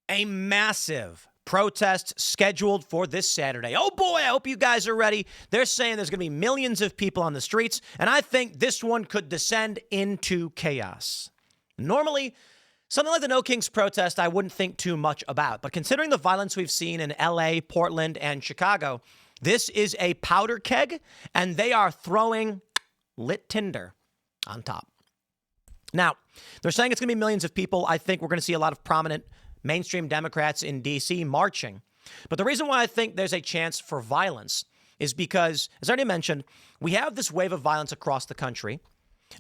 A massive protest scheduled for this Saturday. Oh boy, I hope you guys are ready. They're saying there's going to be millions of people on the streets, and I think this one could descend into chaos. Normally, something like the No Kings protest, I wouldn't think too much about. But considering the violence we've seen in LA, Portland, and Chicago, this is a powder keg, and they are throwing lit tinder on top. Now, they're saying it's going to be millions of people. I think we're going to see a lot of prominent mainstream Democrats in D.C. marching. But the reason why I think there's a chance for violence is because, as I already mentioned, we have this wave of violence across the country.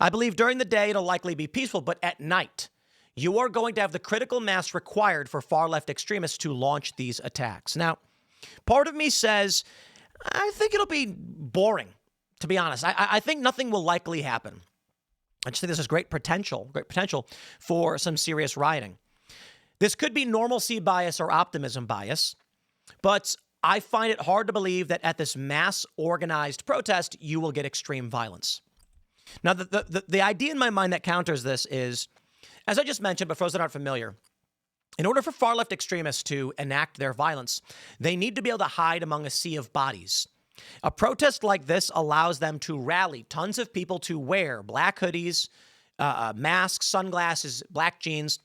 I believe during the day it'll likely be peaceful, but at night, you are going to have the critical mass required for far-left extremists to launch these attacks. Now, part of me says, I think it'll be boring, to be honest. I think nothing will likely happen. I just think this is great potential for some serious rioting. This could be normalcy bias or optimism bias, but I find it hard to believe that at this mass organized protest, you will get extreme violence. Now, the idea in my mind that counters this is, as I just mentioned, but for those that aren't familiar, in order for far-left extremists to enact their violence, they need to be able to hide among a sea of bodies. A protest like this allows them to rally tons of people to wear black hoodies, masks, sunglasses, black jeans.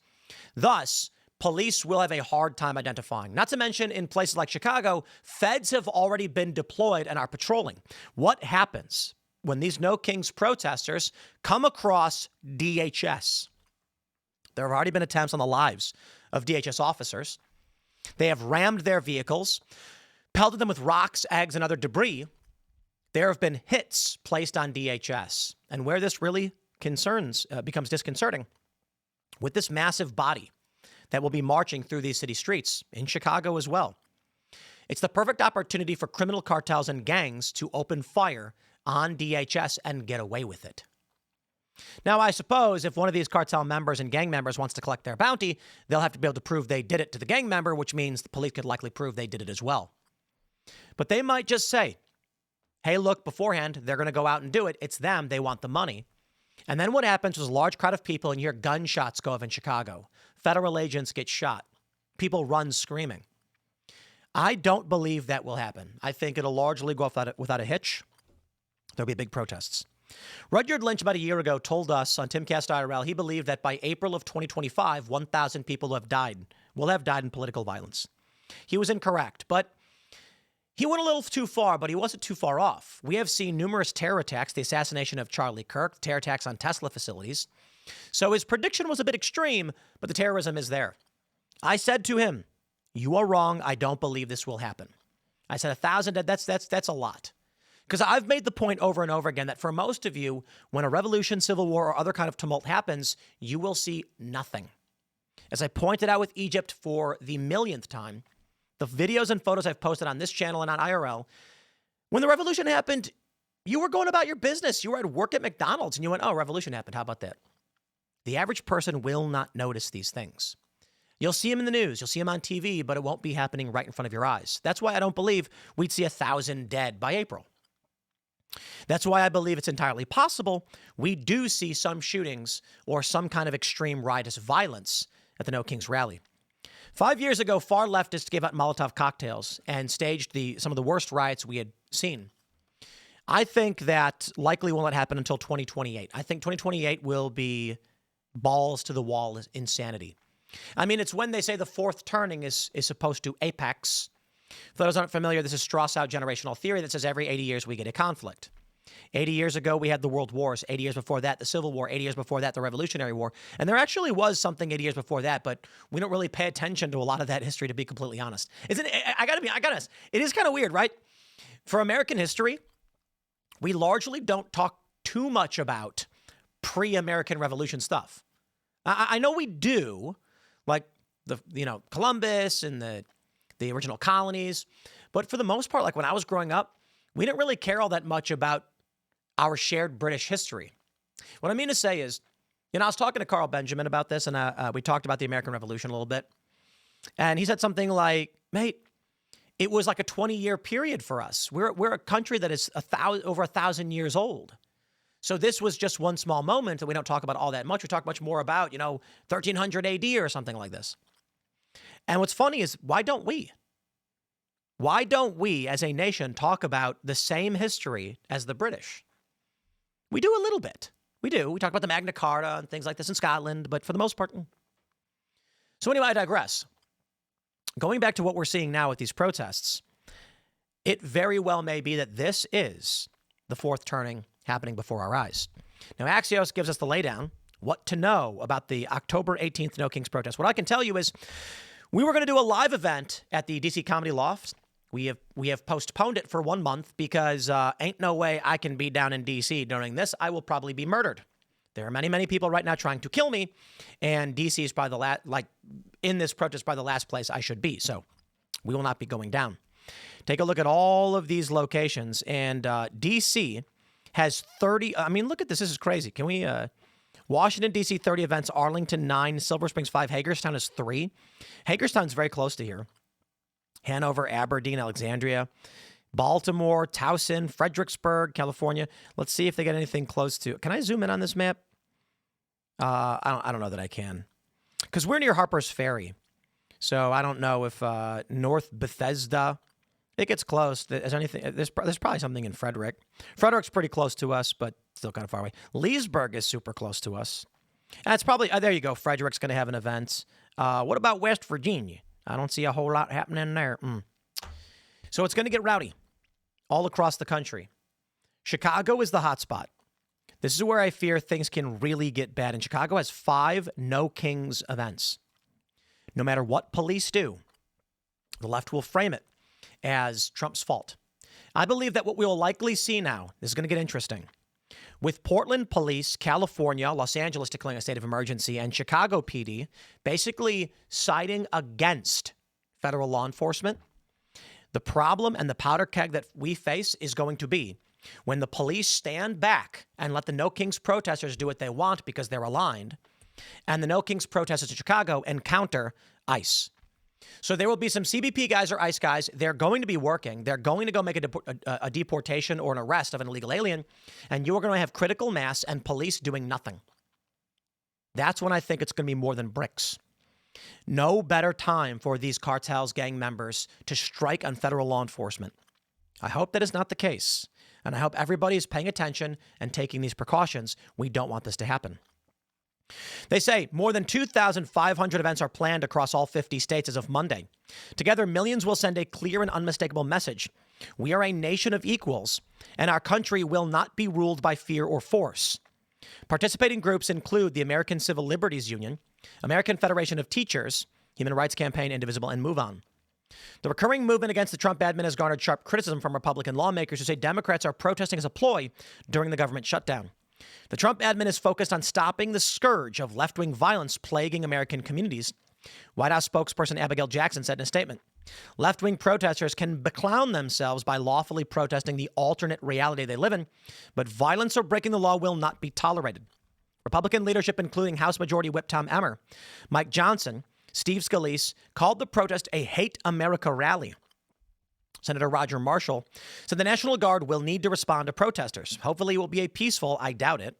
Thus, police will have a hard time identifying. Not to mention, in places like Chicago, feds have already been deployed and are patrolling. What happens when these No Kings protesters come across DHS? There have already been attempts on the lives of DHS officers. They have rammed their vehicles, pelted them with rocks, eggs, and other debris. There have been hits placed on DHS. And where this really becomes disconcerting, with this massive body that will be marching through these city streets, in Chicago as well, it's the perfect opportunity for criminal cartels and gangs to open fire on DHS and get away with it. Now, I suppose if one of these cartel members and gang members wants to collect their bounty, they'll have to be able to prove they did it to the gang member, which means the police could likely prove they did it as well. But they might just say, hey, look, beforehand, they're going to go out and do it. It's them. They want the money. And then what happens is a large crowd of people and you hear gunshots go off in Chicago. Federal agents get shot. People run screaming. I don't believe that will happen. I think it'll largely go off without a hitch. There'll be big protests. Rudyard Lynch, about a year ago, told us on Timcast IRL he believed that by April of 2025, 1,000 people will have died in political violence. He was incorrect, but he went a little too far, but he wasn't too far off. We have seen numerous terror attacks, the assassination of Charlie Kirk, terror attacks on Tesla facilities. So his prediction was a bit extreme, but the terrorism is there. I said to him, you are wrong. I don't believe this will happen. I said 1,000 dead. That's a lot. Because I've made the point over and over again that for most of you, when a revolution, civil war, or other kind of tumult happens, you will see nothing. As I pointed out with Egypt for the millionth time, the videos and photos I've posted on this channel and on IRL, when the revolution happened, you were going about your business. You were at work at McDonald's and you went, oh, revolution happened. How about that? The average person will not notice these things. You'll see them in the news. You'll see them on TV, but it won't be happening right in front of your eyes. That's why I don't believe we'd see 1,000 dead by April. That's why I believe it's entirely possible we do see some shootings or some kind of extreme riotous violence at the No Kings rally. 5 years ago, far leftists gave out Molotov cocktails and staged some of the worst riots we had seen. I think that likely will not happen until 2028. I think 2028 will be balls to the wall insanity. I mean, it's when they say the fourth turning is supposed to apex. For those who aren't familiar, this is Strauss-out generational theory that says every 80 years we get a conflict. 80 years ago, we had the World Wars. 80 years before that, the Civil War. 80 years before that, the Revolutionary War. And there actually was something 80 years before that, but we don't really pay attention to a lot of that history, to be completely honest. Isn't it? I gotta. It is kind of weird, right? For American history, we largely don't talk too much about pre-American Revolution stuff. I know we do, like Columbus and the original colonies. But for the most part, like when I was growing up, we didn't really care all that much about our shared British history. What I mean to say is, I was talking to Carl Benjamin about this, and we talked about the American Revolution a little bit. And he said something like, mate, it was like a 20-year period for us. We're a country that is over 1,000 years old. So this was just one small moment that we don't talk about all that much. We talk much more about, 1300 AD or something like this. And what's funny is, why don't we? Why don't we as a nation talk about the same history as the British? We do a little bit. We do. We talk about the Magna Carta and things like this in Scotland, but for the most part. So anyway, I digress. Going back to what we're seeing now with these protests, it very well may be that this is the fourth turning happening before our eyes. Now, Axios gives us the laydown, what to know about the October 18th No Kings protest. What I can tell you is we were going to do a live event at the DC Comedy Loft. We have postponed it for 1 month because ain't no way I can be down in DC during this. I will probably be murdered. There are many, many people right now trying to kill me, and DC is probably in this protest, probably the last place I should be. So we will not be going down. Take a look at all of these locations, and DC has 30. I mean, look at this. This is crazy. Can we? Washington, D.C., 30 events. Arlington, 9. Silver Springs, 5. Hagerstown is 3. Hagerstown's very close to here. Hanover, Aberdeen, Alexandria, Baltimore, Towson, Fredericksburg, California. Let's see if they get anything close to. Can I zoom in on this map? I don't know that I can, because we're near Harper's Ferry. So I don't know if North Bethesda, it gets close. There's anything. There's probably something in Frederick. Frederick's pretty close to us, but still kind of far away. Leesburg is super close to us. That's probably, there you go. Frederick's going to have an event. What about West Virginia? I don't see a whole lot happening there. So it's going to get rowdy all across the country. Chicago is the hot spot. This is where I fear things can really get bad. And Chicago has 5 No Kings events. No matter what police do, the left will frame it as Trump's fault. I believe that what we'll likely see now, this is going to get interesting, with Portland Police, California, Los Angeles declaring a state of emergency, and Chicago PD basically siding against federal law enforcement. The problem and the powder keg that we face is going to be when the police stand back and let the No Kings protesters do what they want because they're aligned, and the No Kings protesters in Chicago encounter ICE. So there will be some CBP guys or ICE guys. They're going to be working. They're going to go make a deportation or an arrest of an illegal alien. And you are going to have critical mass and police doing nothing. That's when I think it's going to be more than bricks. No better time for these cartels, gang members to strike on federal law enforcement. I hope that is not the case. And I hope everybody is paying attention and taking these precautions. We don't want this to happen. They say more than 2,500 events are planned across all 50 states as of Monday. Together, millions will send a clear and unmistakable message. We are a nation of equals, and our country will not be ruled by fear or force. Participating groups include the American Civil Liberties Union, American Federation of Teachers, Human Rights Campaign, Indivisible, and Move On. The recurring movement against the Trump admin has garnered sharp criticism from Republican lawmakers who say Democrats are protesting as a ploy during the government shutdown. The Trump admin is focused on stopping the scourge of left-wing violence plaguing American communities. White House spokesperson Abigail Jackson said in a statement, left-wing protesters can beclown themselves by lawfully protesting the alternate reality they live in, but violence or breaking the law will not be tolerated. Republican leadership, including House Majority Whip Tom Emmer, Mike Johnson, Steve Scalise, called the protest a Hate America rally. Senator Roger Marshall said the National Guard will need to respond to protesters. Hopefully it will be a peaceful, I doubt it.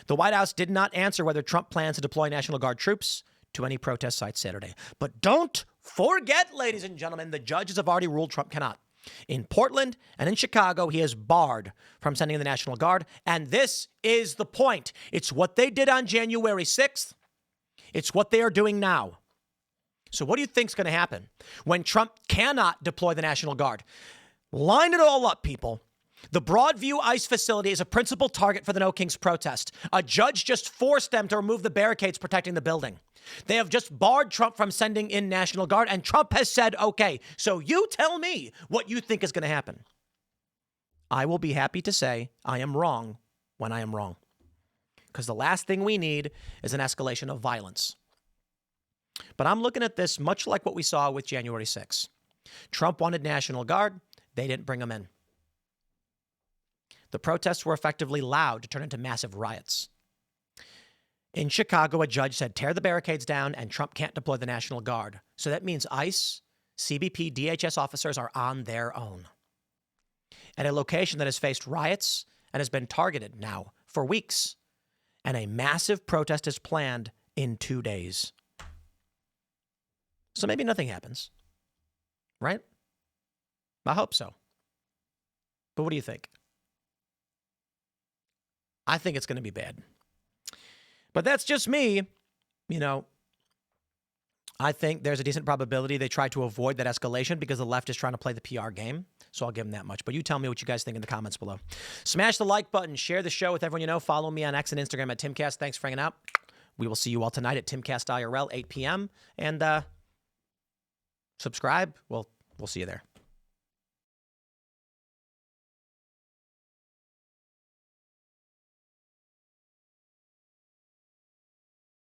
The White House did not answer whether Trump plans to deploy National Guard troops to any protest sites Saturday. But don't forget, ladies and gentlemen, the judges have already ruled Trump cannot. In Portland and in Chicago, he is barred from sending in the National Guard. And this is the point. It's what they did on January 6th. It's what they are doing now. So what do you think is going to happen when Trump cannot deploy the National Guard? Line it all up, people. The Broadview ICE facility is a principal target for the No Kings protest. A judge just forced them to remove the barricades protecting the building. They have just barred Trump from sending in National Guard, and Trump has said, okay, so you tell me what you think is going to happen. I will be happy to say I am wrong when I am wrong. Because the last thing we need is an escalation of violence. But I'm looking at this much like what we saw with January 6th. Trump wanted National Guard. They didn't bring them in. The protests were effectively loud to turn into massive riots. In Chicago, a judge said, tear the barricades down, and Trump can't deploy the National Guard. So that means ICE, CBP, DHS officers are on their own. At a location that has faced riots and has been targeted now for weeks. And a massive protest is planned in 2 days. So maybe nothing happens, right? I hope so. But what do you think? I think it's going to be bad. But that's just me. You know, I think there's a decent probability they try to avoid that escalation because the left is trying to play the PR game. So I'll give them that much. But you tell me what you guys think in the comments below. Smash the like button. Share the show with everyone you know. Follow me on X and Instagram at Timcast. Thanks for hanging out. We will see you all tonight at Timcast IRL, 8 p.m. And subscribe. We'll see you there.